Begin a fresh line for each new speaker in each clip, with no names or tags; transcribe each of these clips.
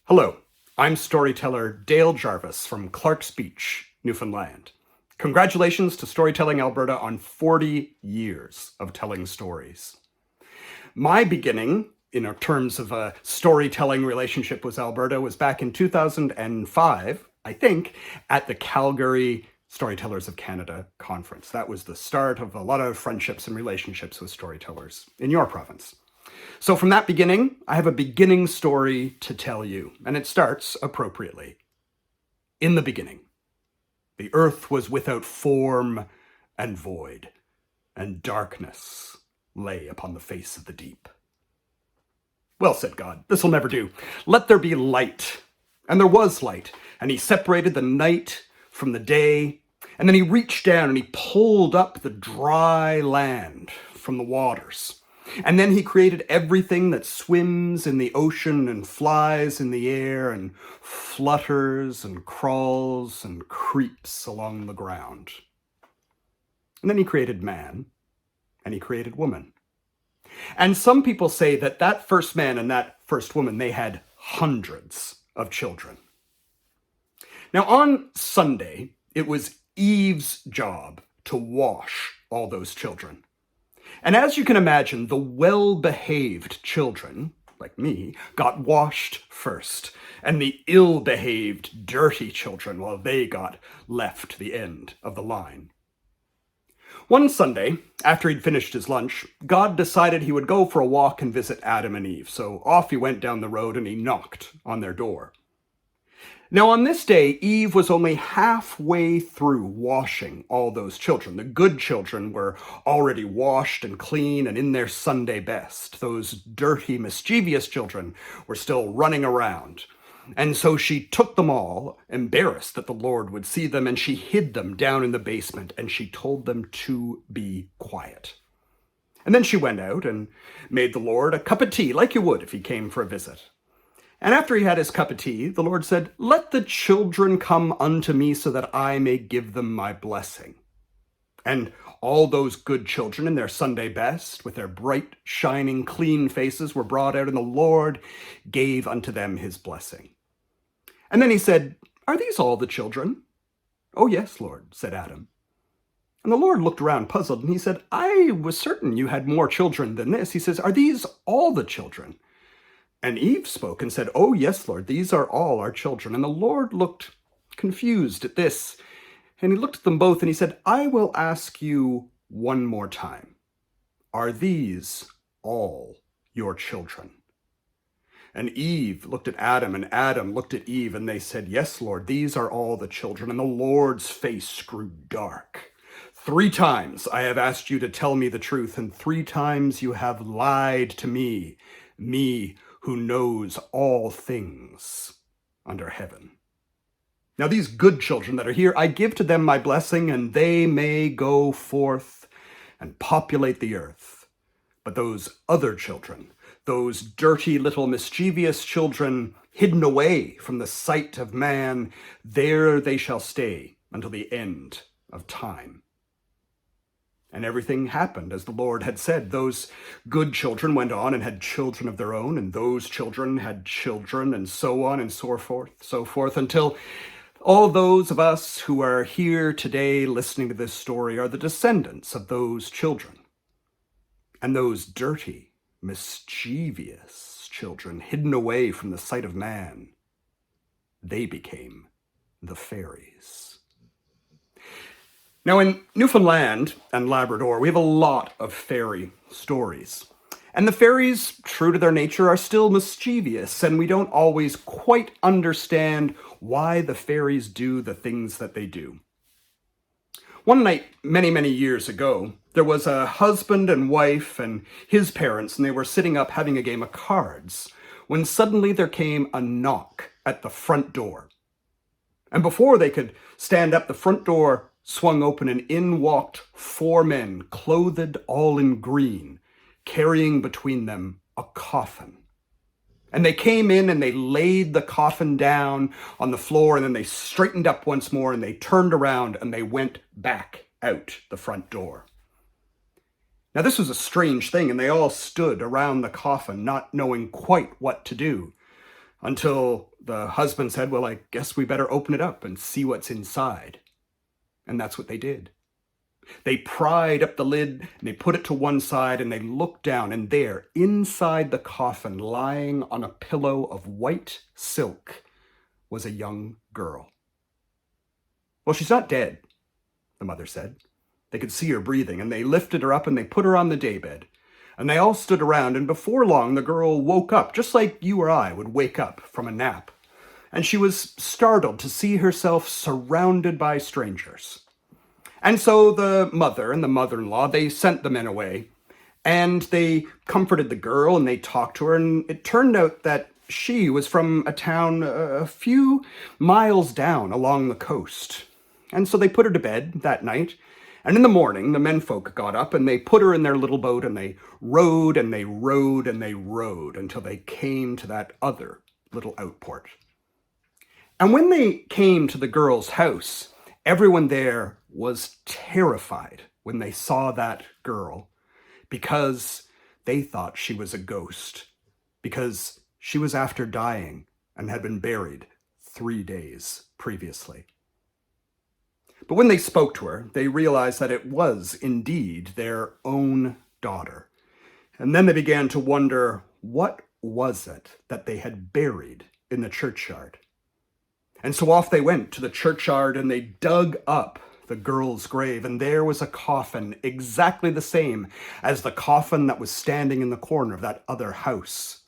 Hello, I'm storyteller Dale Jarvis from Clarke's Beach, Newfoundland. Congratulations to Storytelling Alberta on 40 years of telling stories. My beginning, in terms of a storytelling relationship with Alberta, was back in 2005, I think, at the Calgary Storytellers of Canada conference. That was the start of a lot of friendships and relationships with storytellers in your province. So from that beginning, I have a beginning story to tell you, and it starts appropriately. In the beginning, the earth was without form and void, and darkness lay upon the face of the deep. Well, said God, this will never do. Let there be light. And there was light, and he separated the night from the day, and then he reached down and he pulled up the dry land from the waters. And then he created everything that swims in the ocean and flies in the air and flutters and crawls and creeps along the ground. And then he created man, and he created woman. And some people say that that first man and that first woman, they had hundreds of children. Now on Sunday, it was Eve's job to wash all those children. And as you can imagine, the well-behaved children, like me, got washed first, and the ill-behaved, dirty children, well, they got left to the end of the line. One Sunday, after he'd finished his lunch, God decided he would go for a walk and visit Adam and Eve, so off he went down the road and he knocked on their door. Now on this day, Eve was only halfway through washing all those children. The good children were already washed and clean and in their Sunday best. Those dirty, mischievous children were still running around. And so she took them all, embarrassed that the Lord would see them, and she hid them down in the basement, and she told them to be quiet. And then she went out and made the Lord a cup of tea, like you would if he came for a visit. And after he had his cup of tea, the Lord said, "Let the children come unto me so that I may give them my blessing." And all those good children in their Sunday best, with their bright, shining, clean faces, were brought out, and the Lord gave unto them his blessing. And then he said, "Are these all the children?" "Oh, yes, Lord," said Adam. And the Lord looked around puzzled, and he said, "I was certain you had more children than this." He says, "Are these all the children?" And Eve spoke and said, "Oh, yes, Lord, these are all our children." And the Lord looked confused at this, and he looked at them both, and he said, "I will ask you one more time. Are these all your children?" And Eve looked at Adam, and Adam looked at Eve, and they said, "Yes, Lord, these are all the children." And the Lord's face grew dark. "3 times I have asked you to tell me the truth, and 3 times you have lied to me, me who knows all things under heaven. Now these good children that are here, I give to them my blessing, and they may go forth and populate the earth. But those other children, those dirty little mischievous children, hidden away from the sight of man, there they shall stay until the end of time." And everything happened as the Lord had said. Those good children went on and had children of their own, and those children had children, and so on and so forth, until all those of us who are here today listening to this story are the descendants of those children. And those dirty, mischievous children, hidden away from the sight of man, they became the fairies. Now in Newfoundland and Labrador, we have a lot of fairy stories. And the fairies, true to their nature, are still mischievous, and we don't always quite understand why the fairies do the things that they do. One night, many, many years ago, there was a husband and wife and his parents, and they were sitting up having a game of cards, when suddenly there came a knock at the front door. And before they could stand up, the front door swung open, and in walked 4 men, clothed all in green, carrying between them a coffin. And they came in and they laid the coffin down on the floor, and then they straightened up once more, and they turned around and they went back out the front door. Now this was a strange thing, and they all stood around the coffin, not knowing quite what to do, until the husband said, well, I guess we better open it up and see what's inside. And that's what they did. They pried up the lid and they put it to one side and they looked down, and there, inside the coffin, lying on a pillow of white silk, was a young girl. Well, she's not dead, the mother said. They could see her breathing, and they lifted her up and they put her on the daybed. And they all stood around, and before long the girl woke up, just like you or I would wake up from a nap. And she was startled to see herself surrounded by strangers. And so the mother and the mother-in-law, they sent the men away, and they comforted the girl and they talked to her, and it turned out that she was from a town a few miles down along the coast. And so they put her to bed that night, and in the morning the menfolk got up and they put her in their little boat, and they rowed and they rowed and they rowed until they came to that other little outport. And when they came to the girl's house, everyone there was terrified when they saw that girl, because they thought she was a ghost, because she was after dying and had been buried 3 days previously. But when they spoke to her, they realized that it was indeed their own daughter. And then they began to wonder, what was it that they had buried in the churchyard? And so off they went to the churchyard and they dug up the girl's grave, and there was a coffin exactly the same as the coffin that was standing in the corner of that other house.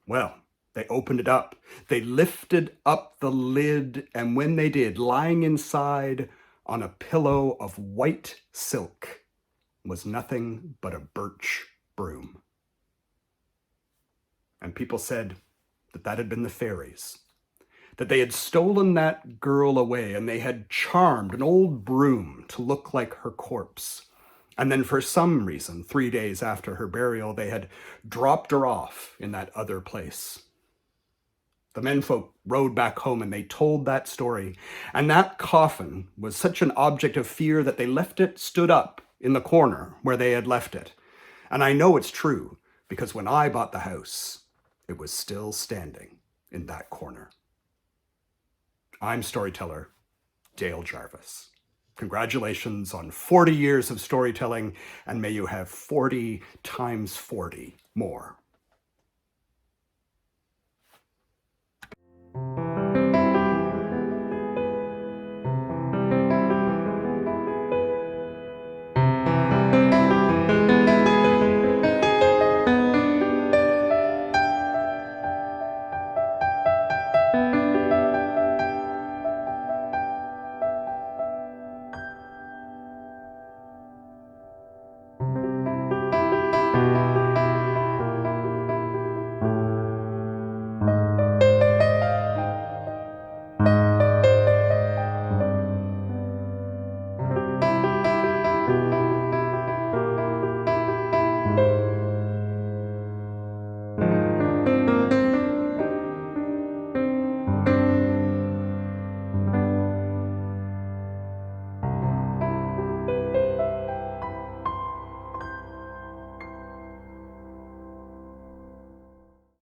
Well, they opened it up. They lifted up the lid, and when they did, lying inside on a pillow of white silk was nothing but a birch broom. And people said that that had been the fairies, that they had stolen that girl away and they had charmed an old broom to look like her corpse. And then for some reason, 3 days after her burial, they had dropped her off in that other place. The menfolk rode back home and they told that story. And that coffin was such an object of fear that they left it stood up in the corner where they had left it. And I know it's true because when I bought the house, it was still standing in that corner. I'm storyteller Dale Jarvis. Congratulations on 40 years of storytelling, and may you have 40 times 40 more.